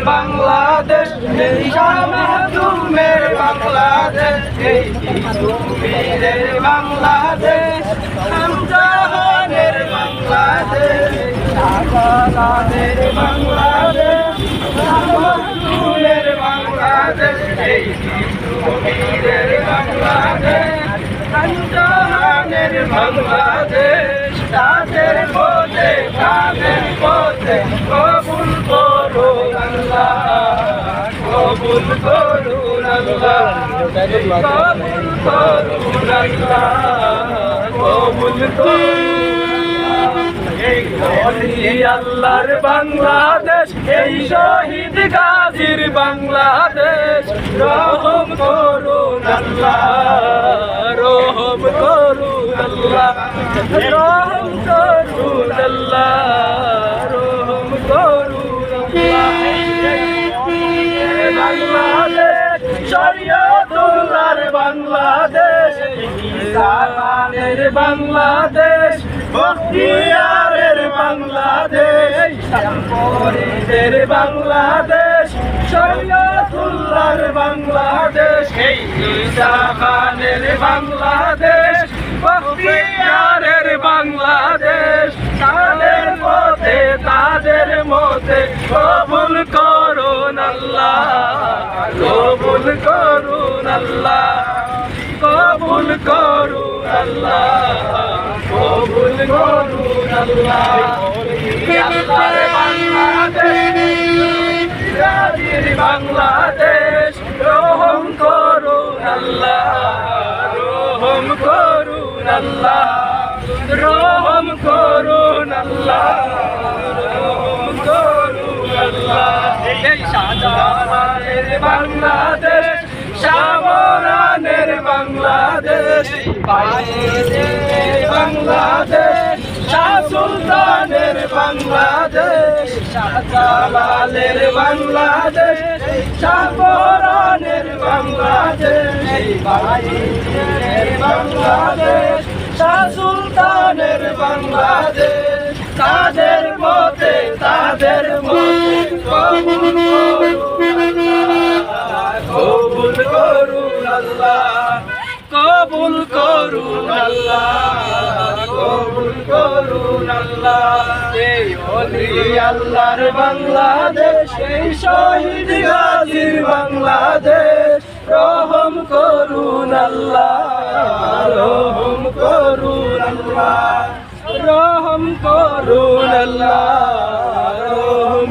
বাংলাদেশ এই শাহমাহতুমের বাংলাদেশ এই বীরের বাংলাদেশ আমজাহানের বাংলাদেশ শাহজালালের বাংলাদেশ শাহমাহতুমের বাংলাদেশ এই বীরের বাংলাদেশ আমজাহানের বাংলাদেশ তাদের পথে কবুল করুন আল্লাহ কবুল করুন আল্লাহ কবুল করুন আল্লাহ কবুল করুন এই আল্লাহর বাংলাদেশ এই শহীদ গাজীর বাংলাদেশ রহম করুন আল্লাহ রহম করুন আল্লাহ রহম করুন আল্লাহ রহম করুন বাংলাদেশ শরীয়তুল্লাহর বাংলাদেশ ইসলামের বাংলাদেশ বখতিয়ারের বাংলাদেশ শরীফের বাংলাদেশ শরীয়তুল্লাহর বাংলাদেশ এই ইসলামের বাংলাদেশ বখতিয়ারের বাংলাদেশ তাদের পথে তাদের মতে কবুল করুন আল্লাহ কবুল করুন আল্লাহ কবুল করুন আল্লাহ কবুল করুন আল্লাহ আল্লাহর বাংলাদেশ বাংলাদেশ রহম করুন আল্লাহ রহম করুন আল্লাহ রহম করুন আল্লাহ রহম করুন আল্লাহ এই শাহজালালের বাংলাদেশ শাহপরানের বাংলাদেশ বাংলাদেশ শাহ সুলতানের বাংলাদেশ শাহজালালের বাংলাদেশ শাহপরানের বাংলাদেশ বাংলাদেশ শাহ সুলতানের বাংলাদেশ তাদের মতে কবুল করুন আল্লাহ কবুল করুন আল্লাহ কবুল করুন আল্লাহ এই ওলি আল্লাহর বাংলাদেশ এই শহীদ গাজীর বাংলাদেশ রহম করুন আল্লাহ রহম করুন আল্লাহ রহম করুন আল্লাহ রহম